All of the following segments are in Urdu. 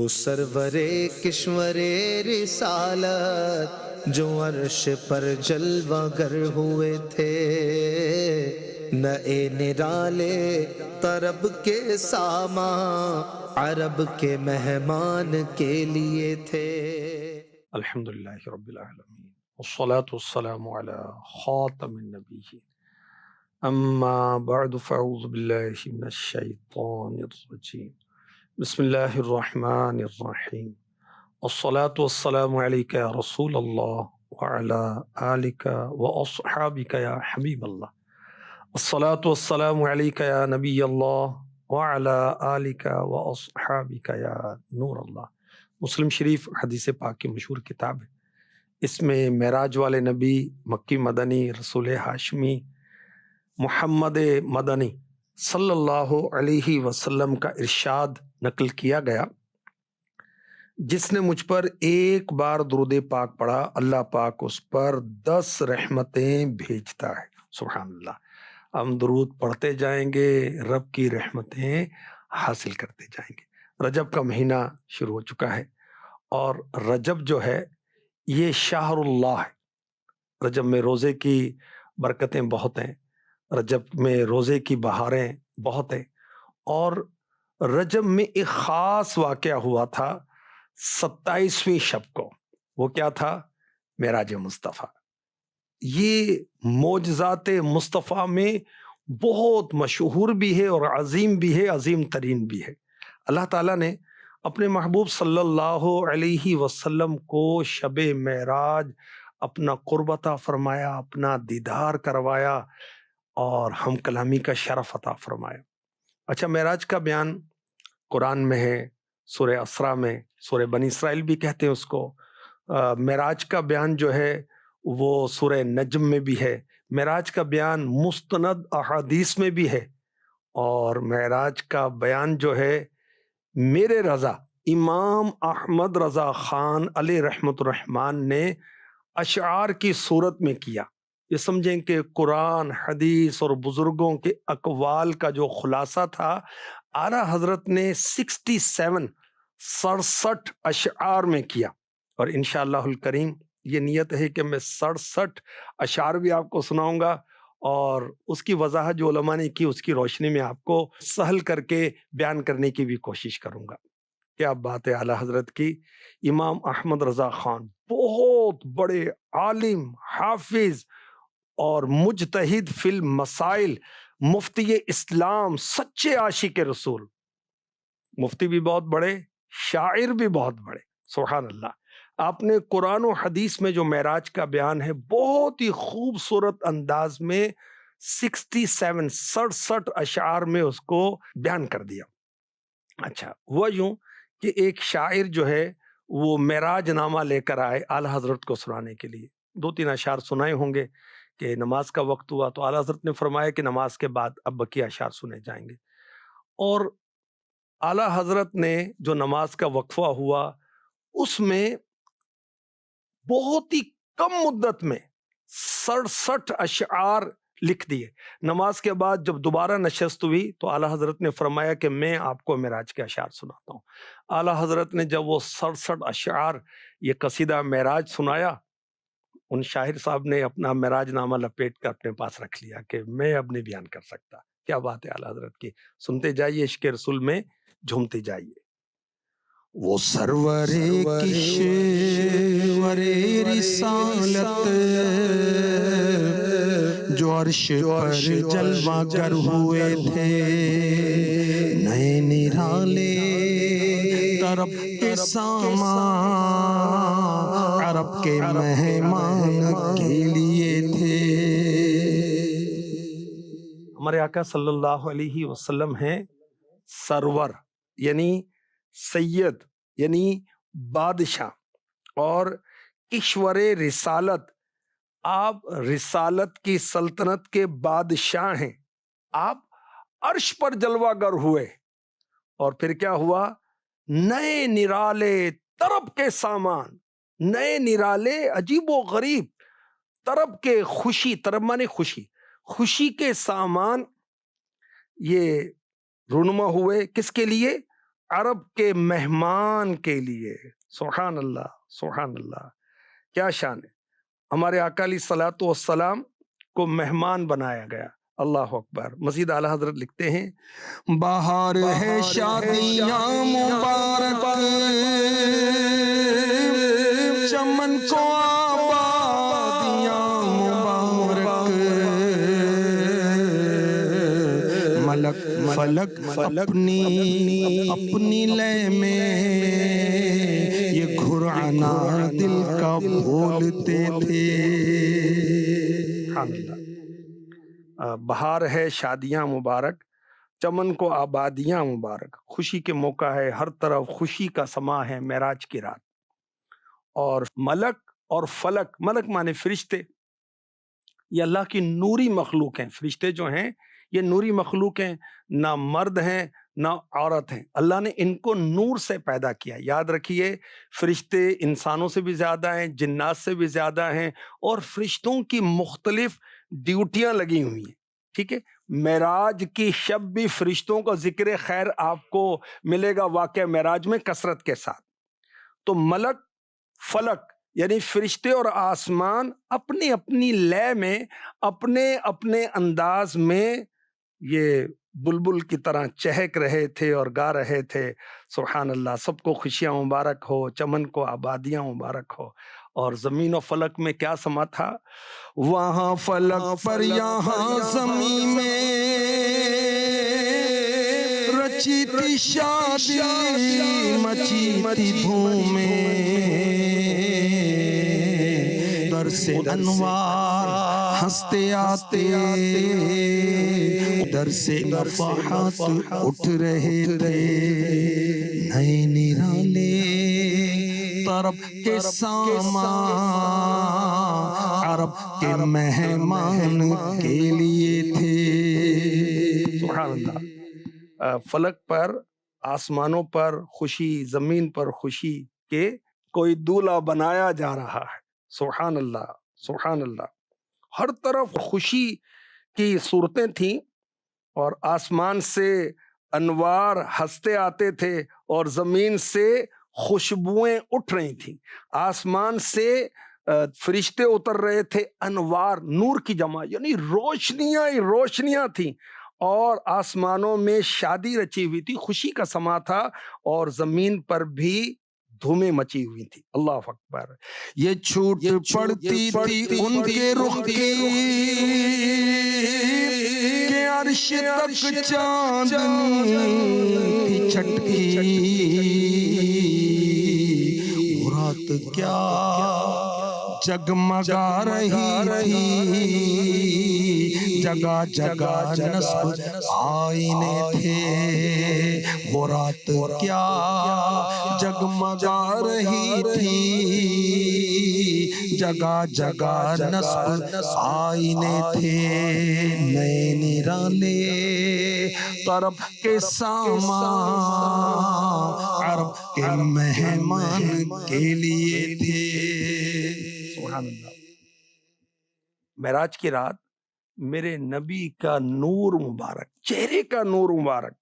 وہ سرور کشور رسالت جو عرش پر جلوہ گر ہوئے تھے، نئے نرالے طرب کے سامان عرب کے مہمان کے لیے تھے۔ الحمدللہ رب العالمین والصلاة والسلام علی خاتم النبیین، اما بعد فاعوذ باللہ من الشیطان الرجیم، بسم اللہ الرحمن الرحیم، والصلاة والسلام علیک یا رسول اللہ وعلی آلک واصحابک یا حبیب اللہ، الصلاة والسلام علیک یا نبی اللہ وعلی آلک واصحابک یا نور اللہ۔ مسلم شریف حدیث پاک کی مشہور کتاب ہے۔ اس میں معراج والے نبی، مکی مدنی، رسول ہاشمی، محمد مدنی صلی اللہ علیہ وسلم کا ارشاد نقل کیا گیا، جس نے مجھ پر ایک بار درود پاک پڑھا، اللہ پاک اس پر 10 رحمتیں بھیجتا ہے۔ سبحان اللہ۔ ہم درود پڑھتے جائیں گے، رب کی رحمتیں حاصل کرتے جائیں گے۔ رجب کا مہینہ شروع ہو چکا ہے، اور رجب جو ہے یہ شہر اللہ ہے۔ رجب میں روزے کی برکتیں بہت ہیں، رجب میں روزے کی بہاریں بہت ہیں، اور رجب میں ایک خاص واقعہ ہوا تھا 27ویں شب کو۔ وہ کیا تھا؟ معراج مصطفیٰ۔ یہ معجزات مصطفیٰ میں بہت مشہور بھی ہے اور عظیم بھی ہے، عظیم ترین بھی ہے۔ اللہ تعالیٰ نے اپنے محبوب صلی اللہ علیہ وسلم کو شب معراج اپنا قرب عطا فرمایا، اپنا دیدار کروایا، اور ہم کلامی کا شرف عطا فرمایا۔ اچھا، معراج کا بیان قرآن میں ہے، سورہ اسراء میں، سورہ بنی اسرائیل بھی کہتے ہیں اس کو۔ معراج کا بیان جو ہے وہ سورہ نجم میں بھی ہے۔ معراج کا بیان مستند احادیث میں بھی ہے، اور معراج کا بیان جو ہے میرے رضا امام احمد رضا خان علیہ رحمت الرحمن نے اشعار کی صورت میں کیا۔ یہ سمجھیں کہ قرآن، حدیث اور بزرگوں کے اقوال کا جو خلاصہ تھا، اعلیٰ حضرت نے 67 اشعار میں کیا، اور انشاءاللہ الکریم یہ نیت ہے کہ میں 67 اشعار بھی آپ کو سناؤں گا، اور اس کی وضاحت جو علماء نے کی اس کی روشنی میں آپ کو سہل کر کے بیان کرنے کی بھی کوشش کروں گا۔ کیا بات ہے اعلیٰ حضرت کی! امام احمد رضا خان بہت بڑے عالم، حافظ اور مجتہد فی المسائل، مفتی اسلام، سچے عاشق رسول، مفتی بھی بہت بڑے، شاعر بھی بہت بڑے۔ سبحان اللہ۔ آپ نے قرآن و حدیث میں جو معراج کا بیان ہے بہت ہی خوبصورت انداز میں 67 اشعار میں اس کو بیان کر دیا۔ اچھا، ہوا یوں کہ ایک شاعر جو ہے وہ معراج نامہ لے کر آئے اعلیٰ حضرت کو سنانے کے لیے۔ 2-3 اشعار سنائے ہوں گے کہ نماز کا وقت ہوا تو اعلیٰ حضرت نے فرمایا کہ نماز کے بعد اب بقیہ اشعار سنے جائیں گے، اور اعلیٰ حضرت نے جو نماز کا وقفہ ہوا اس میں بہت ہی کم مدت میں 67 اشعار لکھ دیے۔ نماز کے بعد جب دوبارہ نشست ہوئی تو اعلیٰ حضرت نے فرمایا کہ میں آپ کو معراج کے اشعار سناتا ہوں۔ اعلیٰ حضرت نے جب وہ 67 اشعار، یہ قصیدہ معراج سنایا، ان شاعر صاحب نے اپنا معراج نامہ لپیٹ کر اپنے پاس رکھ لیا کہ میں اب نہیں بیان کر سکتا۔ کیا بات ہے اعلیٰ حضرت کی! سنتے جائیے، عشق رسول میں جھومتے جائیے۔ وہ سرور کشور رسالت جو عرش پر جلوہ گر ہوئے تھے، نئے نرالے طرب کے سامان عرب کے مہمان کے لیے تھے۔ ہمارے آقا صلی اللہ علیہ وسلم ہیں سرور، یعنی سید، یعنی بادشاہ، اور کشور رسالت، آپ رسالت کی سلطنت کے بادشاہ ہیں۔ آپ عرش پر جلوہ گر ہوئے، اور پھر کیا ہوا؟ نئے نرالے طرب کے سامان، نئے نرالے عجیب و غریب طرب کے، خوشی، طرب مانے خوشی، خوشی کے سامان یہ رونما ہوئے۔ کس کے لیے؟ عرب کے مہمان کے لیے، سبحان اللہ سبحان اللہ، کیا شان ہے، ہمارے آقا علیہ الصلوۃ والسلام کو مہمان بنایا گیا۔ اللہ اکبر۔ مزید اعلیٰ حضرت لکھتے ہیں بہار ہے شادیاں مبارک، چمن کو آبادیاں مبارک، ملک فلک اپنی لے میں یہ گھرانا دل کا بولتے تھے۔ سبحان اللہ۔ بہار ہے شادیاں مبارک، چمن کو آبادیاں مبارک، خوشی کے موقع ہے، ہر طرف خوشی کا سما ہے معراج کی رات۔ اور ملک اور فلک، ملک مانے فرشتے، یہ اللہ کی نوری مخلوق ہیں۔ فرشتے جو ہیں یہ نوری مخلوق ہیں، نہ مرد ہیں نہ عورت ہیں، اللہ نے ان کو نور سے پیدا کیا۔ یاد رکھیے، فرشتے انسانوں سے بھی زیادہ ہیں، جنات سے بھی زیادہ ہیں، اور فرشتوں کی مختلف ڈیوٹیاں لگی ہوئی ہیں، ٹھیک ہے۔ معراج کی شب بھی فرشتوں کا ذکر خیر آپ کو ملے گا واقعہ معراج میں کثرت کے ساتھ۔ تو ملک فلک یعنی فرشتے اور آسمان اپنی اپنی لے میں، اپنے اپنے انداز میں یہ بلبل کی طرح چہک رہے تھے اور گا رہے تھے۔ سبحان اللہ۔ سب کو خوشیاں مبارک ہو، چمن کو آبادیاں مبارک ہو۔ اور زمین و فلک میں کیا سما تھا؟ وہاں فلک پر یہاں زمین میں رچی تھی شادی، مچی تھی دھومیں، در سے انوار ہنستے آتے، در سے نفحات اٹھ رہے تھے، نئے نرالے طرب کے سامان عرب کے مہمان کے لیے تھے۔ سبحان اللہ۔ فلک پر، آسمانوں پر خوشی، زمین پر خوشی کہ کوئی دولہا بنایا جا رہا ہے۔ سبحان اللہ سبحان اللہ۔ ہر طرف خوشی کی صورتیں تھیں، اور آسمان سے انوار ہنستے آتے تھے، اور زمین سے خوشبوئیں اٹھ رہی تھیں، آسمان سے فرشتے اتر رہے تھے، انوار نور کی جمع یعنی روشنیاں ہی روشنیاں تھیں، اور آسمانوں میں شادی رچی ہوئی تھی، خوشی کا سما تھا، اور زمین پر بھی دھومیں مچی ہوئی تھی۔ اللہ اکبر۔ یہ چھوٹ پڑتی تھی ان کے رخ کی کہ عرش تک چاندنی کی چھٹکی، رات کیا جگمگا رہی تھی، جگہ جگہ نصب آئینے تھے، وہ رات کیا جگمگا رہی تھی، جگہ جگہ نصب آئینے تھے، نئے نرالے طرب کے سامان عرب کے مہمان کے لیے تھے۔ سبحان اللہ۔ معراج کی رات میرے نبی کا نور مبارک، چہرے کا نور مبارک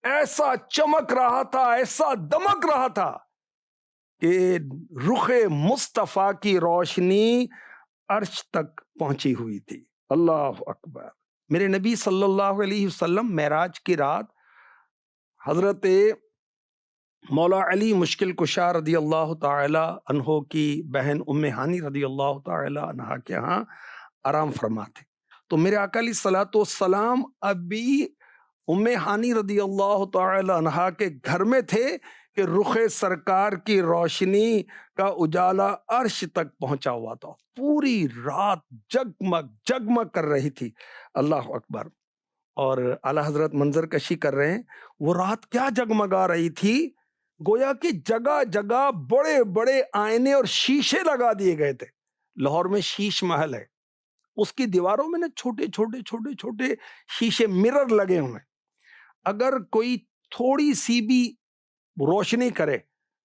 ایسا چمک رہا تھا، ایسا دمک رہا تھا کہ رخ مصطفیٰ کی روشنی عرش تک پہنچی ہوئی تھی۔ اللہ اکبر۔ میرے نبی صلی اللہ علیہ وسلم معراج کی رات حضرت مولا علی مشکل کشا رضی اللہ تعالی عنہ کی بہن ام ہانی رضی اللہ تعالی عنہ کے ہاں آرام فرما تھے۔ تو میرے آقا علیہ الصلوۃ والسلام ابھی ام ہانی رضی اللہ تعالی عنہ کے گھر میں تھے کہ رخ سرکار کی روشنی کا اجالا عرش تک پہنچا ہوا تھا، پوری رات جگمگ جگمگ کر رہی تھی۔ اللہ اکبر۔ اور اعلیٰ حضرت منظر کشی کر رہے ہیں، وہ رات کیا جگمگا رہی تھی، گویا کہ جگہ جگہ بڑے بڑے آئینے اور شیشے لگا دیے گئے تھے۔ لاہور میں شیش محل ہے، اس کی دیواروں میں نا چھوٹے چھوٹے چھوٹے چھوٹے شیشے مرر لگے ہوئے، اگر کوئی تھوڑی سی بھی روشنی کرے،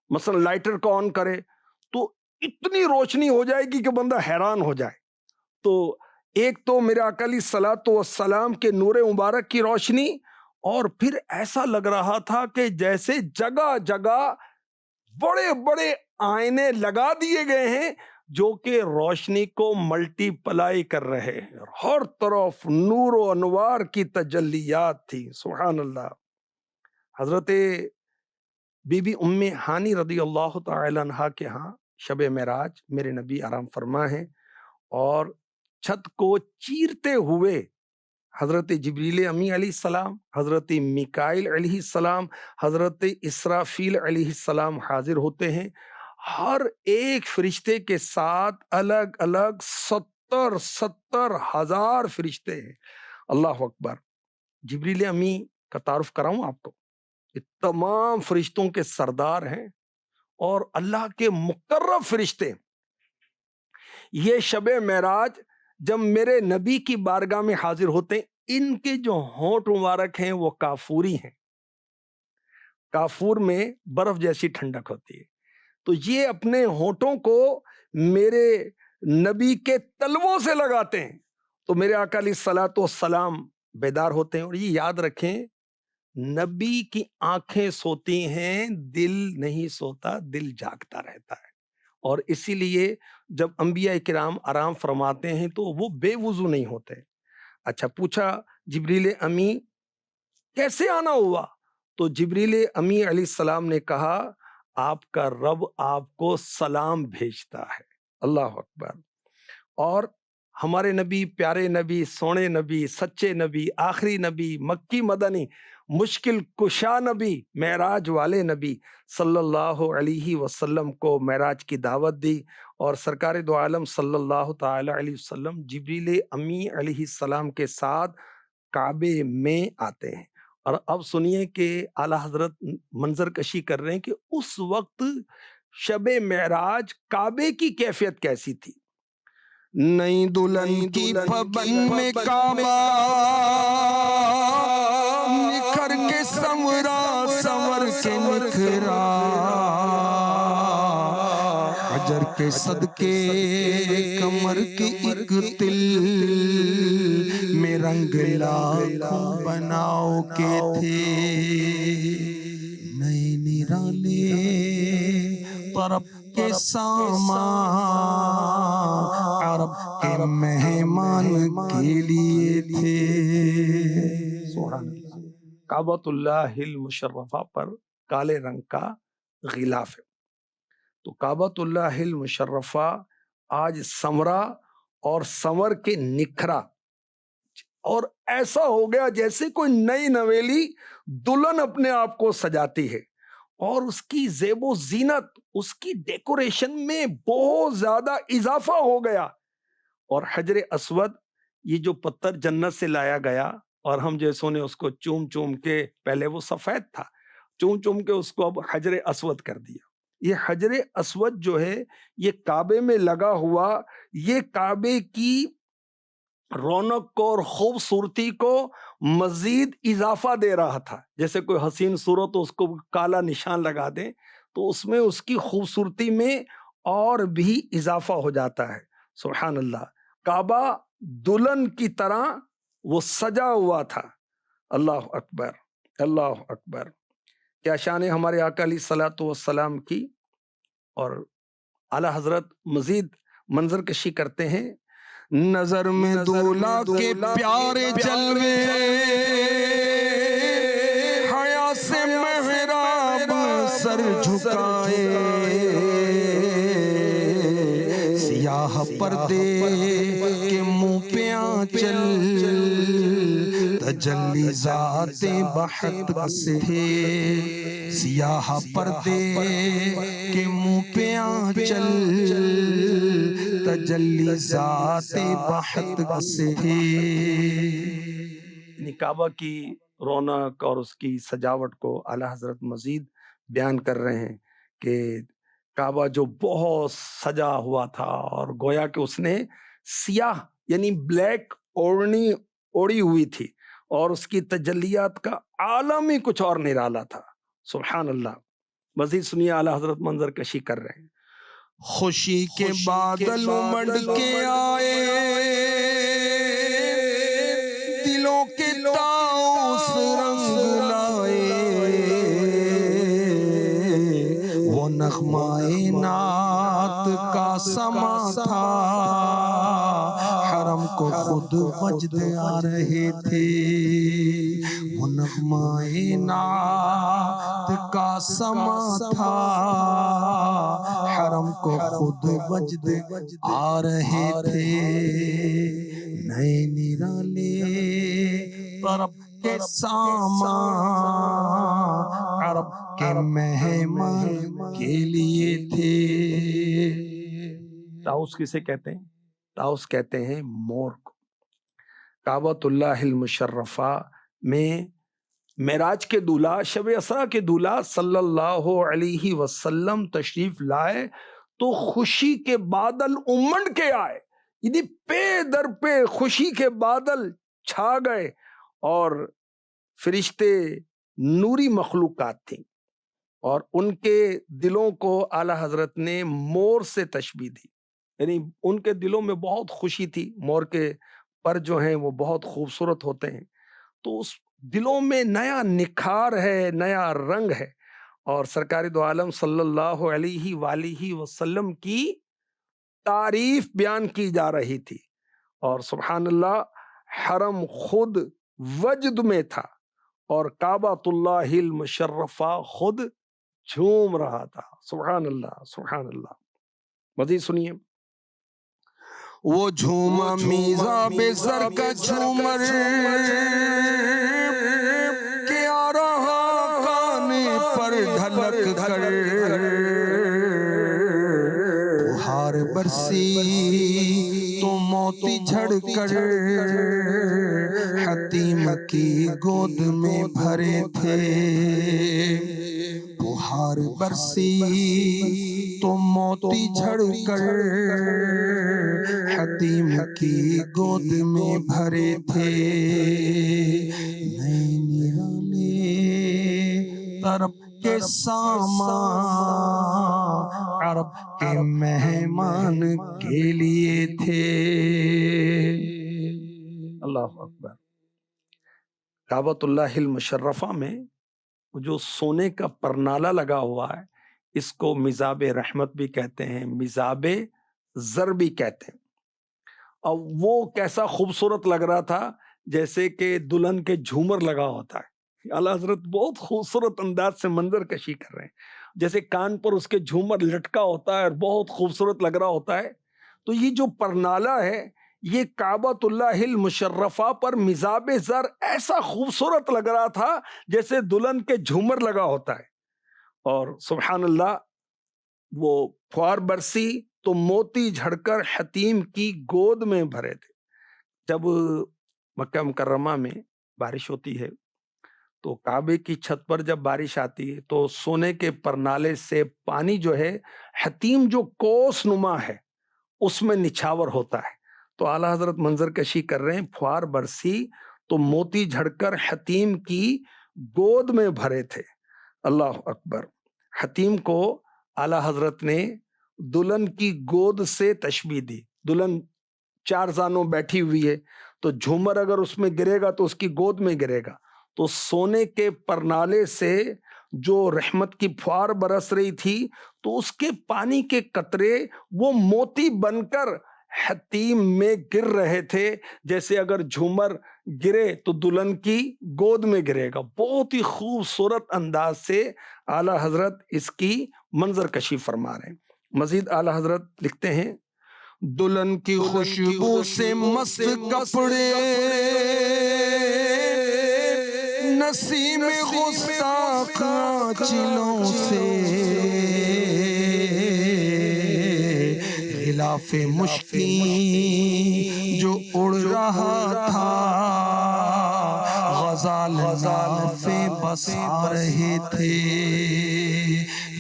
مثلا لائٹر کو آن کرے، تو اتنی روشنی ہو جائے گی کہ بندہ حیران ہو جائے۔ تو ایک تو میرے آقا علیہ الصلوۃ والسلام کے نور مبارک کی روشنی، اور پھر ایسا لگ رہا تھا کہ جیسے جگہ جگہ بڑے بڑے آئینے لگا دیے گئے ہیں جو کہ روشنی کو ملٹی پلائی کر رہے ہیں، ہر طرف نور و انوار کی تجلیات تھی. سبحان اللہ. حضرت بی بی ام ہانی رضی اللہ تعالی عنہا کے ہاں شب معراج میرے نبی آرام فرما ہیں، اور چھت کو چیرتے ہوئے حضرت جبریل امی علیہ السلام، حضرت میکائیل علیہ السلام، حضرت اسرافیل علیہ السلام حاضر ہوتے ہیں. ہر ایک فرشتے کے ساتھ الگ الگ 70 ہزار فرشتے ہیں. اللہ اکبر. جبریل امی کا تعارف کراؤں آپ کو، یہ تمام فرشتوں کے سردار ہیں اور اللہ کے مقرب فرشتے. یہ شب معراج جب میرے نبی کی بارگاہ میں حاضر ہوتے ہیں، ان کے جو ہونٹ مبارک ہیں وہ کافوری ہیں. کافور میں برف جیسی ٹھنڈک ہوتی ہے، تو یہ اپنے ہونٹوں کو میرے نبی کے تلووں سے لگاتے ہیں تو میرے آقا علیہ الصلوۃ والسلام بیدار ہوتے ہیں. اور یہ یاد رکھیں، نبی کی آنکھیں سوتی ہیں، دل نہیں سوتا، دل جاگتا رہتا ہے. اور اسی لیے جب انبیاء کرام آرام فرماتے ہیں تو وہ بے وضو نہیں ہوتے. اچھا، پوچھا جبریل امی کیسے آنا ہوا؟ تو جبریل امی علیہ السلام نے کہا آپ کا رب آپ کو سلام بھیجتا ہے. اللہ اکبر. اور ہمارے نبی، پیارے نبی، سونے نبی، سچے نبی، آخری نبی، مکی مدنی، مشکل کشا نبی، معراج والے نبی صلی اللہ علیہ وسلم کو معراج کی دعوت دی، اور سرکار دو عالم صلی اللہ تعالی علیہ وسلم جبریل امی علیہ السلام کے ساتھ کعبے میں آتے ہیں. اور اب سنیے کہ اعلیٰ حضرت منظر کشی کر رہے ہیں کہ اس وقت شب معراج کعبے کی کیفیت کیسی تھی. نئی دلہن کی پبن میں کعبہ نکھر کے سنورا سنور کے نکھرا، حجر کے صدقے کمر کی ایک تل میں رنگ لاکھوں بناؤ کے تھے. نئے نرانے طرف کے سامان عرب کے مہمان کے لیے تھے. سبحان اللہ. کعبۃ اللہ المشرفہ پر کالے رنگ کا غلاف ہے. تو کعبۃ اللہ المشرفہ آج سمرا اور سنور کے نکھرا، اور ایسا ہو گیا جیسے کوئی نئی نویلی دلہن اپنے آپ کو سجاتی ہے. اور اس کی زیب و زینت، اس کی ڈیکوریشن میں بہت زیادہ اضافہ ہو گیا. اور حجر اسود، یہ جو پتھر جنت سے لایا گیا اور ہم جیسوں نے اس کو چوم چوم کے، پہلے وہ سفید تھا، چوم چوم کے اس کو اب حجر اسود کر دیا. یہ حجر اسود جو ہے یہ کعبے میں لگا ہوا، یہ کعبے کی رونق کو اور خوبصورتی کو مزید اضافہ دے رہا تھا. جیسے کوئی حسین صورت تو اس کو کالا نشان لگا دیں تو اس میں اس کی خوبصورتی میں اور بھی اضافہ ہو جاتا ہے. سبحان اللہ. کعبہ دلہن کی طرح وہ سجا ہوا تھا. اللہ اکبر، اللہ اکبر. کیا شان ہے ہمارے آقا علیہ الصلوۃ والسلام کی. اور اعلیٰ حضرت مزید منظر کشی کرتے ہیں. نظر میں دولا کے پیارے جلوے، حیا سے محراب سر جھکائے، سیاہ پردے کے منہ پہ آنچل تجلی ذات بحق سے تھے. سیاہ پردے کے منہ پہ آنچل تجلی ذات بحق سے تھے. یعنی کعبہ کی رونق اور اس کی سجاوٹ کو اعلیٰ حضرت مزید بیان کر رہے ہیں کہ کعبہ جو بہت سجا ہوا تھا، اور گویا کہ اس نے سیاہ یعنی بلیک اوڑھنی اوڑھی ہوئی تھی، اور اس کی تجلیات کا عالم ہی کچھ اور نرالا تھا. سبحان اللہ. مزید سنیے اعلیٰ حضرت منظر کشی کر رہے ہیں. خوشی کے بادل امڑ کے آئے، دلوں کے طاؤس رنگ وہ نغمہ نعت کا سما تھا، حرم کو خود وجد آ رہے تھے، وہ نغمہ نعت کا سما تھا، حرم کو خود وجد آ رہے تھے، نئے نرالے طرب کے سامان عرب کے مہمان کے لیے تھے۔ طاؤس کسے کہتے ہیں؟ طاؤس کہتے ہیں مور کو۔ کعبۃ اللہ المشرفہ میں معراج کے دولہا، شب اسرا کے دولہا صلی اللہ علیہ وسلم تشریف لائے تو خوشی کے بادل امنڈ کے آئے، یعنی پے در پہ خوشی کے بادل چھا گئے، اور فرشتے نوری مخلوقات تھیں، اور ان کے دلوں کو اعلی حضرت نے مور سے تشبیہ دی، یعنی ان کے دلوں میں بہت خوشی تھی۔ مور کے پر جو ہیں وہ بہت خوبصورت ہوتے ہیں، تو اس دلوں میں نیا نکھار ہے، نیا رنگ ہے، اور سرکار دو عالم صلی اللہ علیہ وآلہ وسلم کی تعریف بیان کی جا رہی تھی، اور سبحان اللہ حرم خود وجد میں تھا، اور کعبۃ اللہ المشرفہ خود جھوم رہا تھا۔ سبحان اللہ، سبحان اللہ۔ مزید سنیے۔ وہ جھوما میزا بے سر کا جھومر کے آ رہا کانے پر ڈھلک کر، بہار برسی تو موتی جھڑ کر حتیم کی گود میں بھرے تھے، بہار برسی تو موتی جھڑ کر حتیم کی گود میں بھرے تھے، نئے نرالے طرب کے سامان عرب کے مہمان کے لیے تھے۔ اللہ اکبر۔ کعبۃ اللہ المشرفہ میں جو سونے کا پرنالہ لگا ہوا ہے، اس کو مزاب رحمت بھی کہتے ہیں، مزاب زر بھی کہتے ہیں، اور وہ کیسا خوبصورت لگ رہا تھا جیسے کہ دلہن کے جھومر لگا ہوتا ہے۔ اعلیٰ حضرت بہت خوبصورت انداز سے منظر کشی کر رہے ہیں، جیسے کان پر اس کے جھومر لٹکا ہوتا ہے اور بہت خوبصورت لگ رہا ہوتا ہے۔ تو یہ جو پرنالہ ہے، یہ کعبۃ اللہ المشرفہ پر مزاب زر ایسا خوبصورت لگ رہا تھا جیسے دلہن کے جھومر لگا ہوتا ہے، اور سبحان اللہ وہ فوار برسی تو موتی جھڑ کر حتیم کی گود میں بھرے تھے۔ جب مکہ مکرمہ میں بارش ہوتی ہے تو کعبے کی چھت پر جب بارش آتی ہے تو سونے کے پرنالے سے پانی جو ہے حتیم جو کوس نما ہے اس میں نچھاور ہوتا ہے۔ تو اعلیٰ حضرت منظر کشی کر رہے ہیں، فوار برسی تو موتی جھڑ کر حتیم کی گود میں بھرے تھے۔ اللہ اکبر۔ حتیم کو اعلیٰ حضرت نے دلہن کی گود سے تشبیہ دی۔ دلہن چار زانوں بیٹھی ہوئی ہے، تو جھومر اگر اس میں گرے گا تو اس کی گود میں گرے گا، تو سونے کے پرنالے سے جو رحمت کی فوار برس رہی تھی تو اس کے پانی کے قطرے وہ موتی بن کر حتیم میں گر رہے تھے، جیسے اگر جھومر گرے تو دلہن کی گود میں گرے گا۔ بہت ہی خوبصورت انداز سے اعلیٰ حضرت اس کی منظر کشی فرما رہے ہیں۔ مزید اعلیٰ حضرت لکھتے ہیں، دلہن کی خوشبو سے مست کپڑے نسیم گستاخ چلوں سے، غلاف مشکین جو اڑ رہا تھا، غزال ناف بس آ رہے تھے،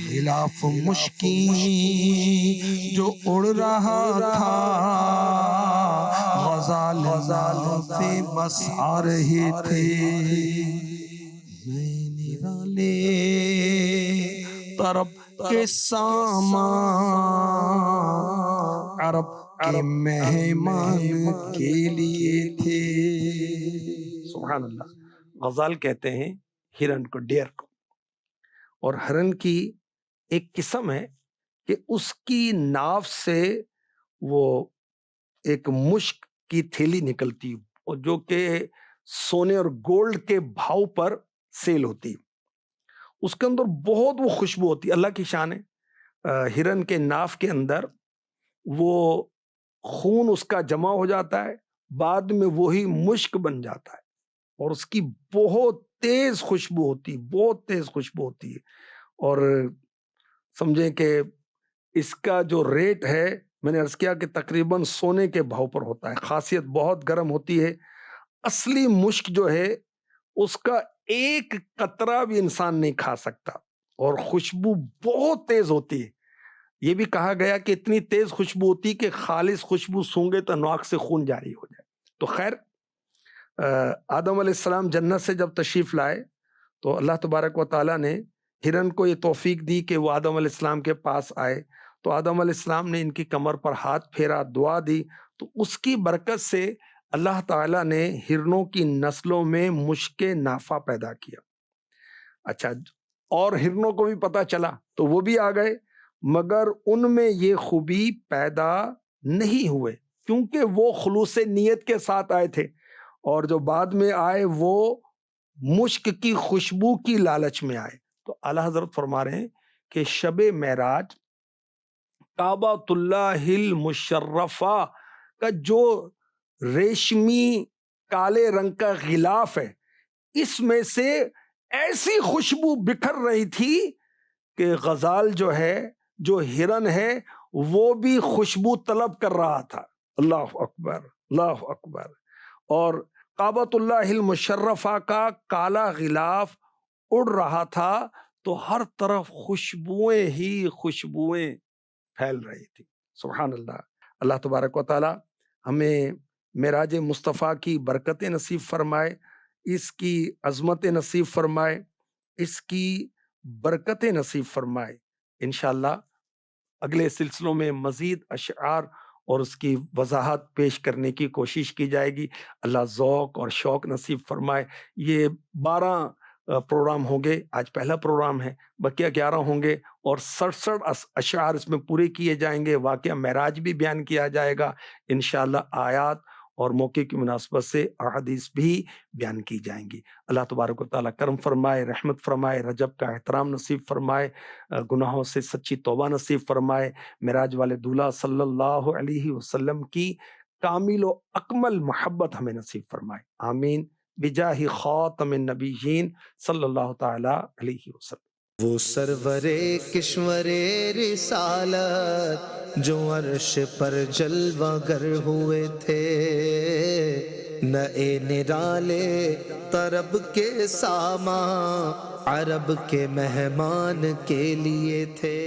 غلاف مشکین جو اڑ رہا تھا، غزال ناف بس آ رہے تھے، نئے نرالے طرب کے سامان عرب کے مہمان کے لیے تھے۔ سبحان اللہ۔ غزال کہتے ہیں ہرن کو، ڈیر کو، اور ہرن کی ایک قسم ہے کہ اس کی ناف سے وہ ایک مشک کی تھیلی نکلتی اور جو کہ سونے اور گولڈ کے بھاؤ پر سیل ہوتی، اس کے اندر بہت وہ خوشبو ہوتی، اللہ کی شان ہے۔ ہرن کے ناف کے اندر وہ خون اس کا جمع ہو جاتا ہے، بعد میں وہی مشک بن جاتا ہے اور اس کی بہت تیز خوشبو ہوتی، بہت تیز خوشبو ہوتی ہے۔ اور سمجھیں کہ اس کا جو ریٹ ہے، میں نے عرض کیا کہ تقریباً سونے کے بھاؤ پر ہوتا ہے، خاصیت بہت گرم ہوتی ہے۔ اصلی مشک جو ہے اس کا ایک قطرہ بھی انسان نہیں کھا سکتا اور خوشبو بہت تیز ہوتی ہے۔ یہ بھی کہا گیا کہ اتنی تیز خوشبو ہوتی کہ خالص خوشبو سونگے تو ناک سے خون جاری ہو جائے۔ تو خیر، آدم علیہ السلام جنت سے جب تشریف لائے تو اللہ تبارک و تعالیٰ نے ہرن کو یہ توفیق دی کہ وہ آدم علیہ السلام کے پاس آئے، تو آدم علیہ السلام نے ان کی کمر پر ہاتھ پھیرا، دعا دی، تو اس کی برکت سے اللہ تعالیٰ نے ہرنوں کی نسلوں میں مشک نافع پیدا کیا۔ اچھا، اور ہرنوں کو بھی پتہ چلا تو وہ بھی آ گئے، مگر ان میں یہ خوبی پیدا نہیں ہوئے کیونکہ وہ خلوص نیت کے ساتھ آئے تھے، اور جو بعد میں آئے وہ مشک کی خوشبو کی لالچ میں آئے۔ تو اعلیٰ حضرت فرما رہے ہیں کہ شب معراج کعبۃ اللہ المشرفہ کا جو ریشمی کالے رنگ کا غلاف ہے، اس میں سے ایسی خوشبو بکھر رہی تھی کہ غزال جو ہے، جو ہرن ہے، وہ بھی خوشبو طلب کر رہا تھا۔ اللہ اکبر، اللہ اکبر۔ اور کعبۃ اللہ المشرفہ کا کالا غلاف اڑ رہا تھا تو ہر طرف خوشبوئیں ہی خوشبوئیں پھیل رہی تھی۔ سبحان اللہ۔ اللہ تبارک و تعالی ہمیں معراج مصطفیٰ کی برکتیں نصیب فرمائے، اس کی عظمت نصیب فرمائے، اس کی برکتیں نصیب فرمائے۔ انشاءاللہ اگلے سلسلوں میں مزید اشعار اور اس کی وضاحت پیش کرنے کی کوشش کی جائے گی۔ اللہ ذوق اور شوق نصیب فرمائے۔ یہ 12 پروگرام ہوں گے، آج پہلا پروگرام ہے، بقیہ 11 ہوں گے اور 67 اشعار اس میں پورے کیے جائیں گے۔ واقعہ معراج بھی بیان کیا جائے گا انشاءاللہ، آیات اور موقع کی مناسبت سے احادیث بھی بیان کی جائیں گی۔ اللہ تبارک و تعالیٰ کرم فرمائے، رحمت فرمائے، رجب کا احترام نصیب فرمائے، گناہوں سے سچی توبہ نصیب فرمائے، معراج والے دولہ صلی اللہ علیہ وسلم کی کامل و اکمل محبت ہمیں نصیب فرمائے۔ آمین بجاہ خاتم النبیین صلی اللہ تعالی علیہ وسلم۔ وہ سرور کشور رسالت جو عرش پر جلوہ گر ہوئے تھے، نئے نرالے طرب کے ساما عرب کے مہمان کے لیے تھے۔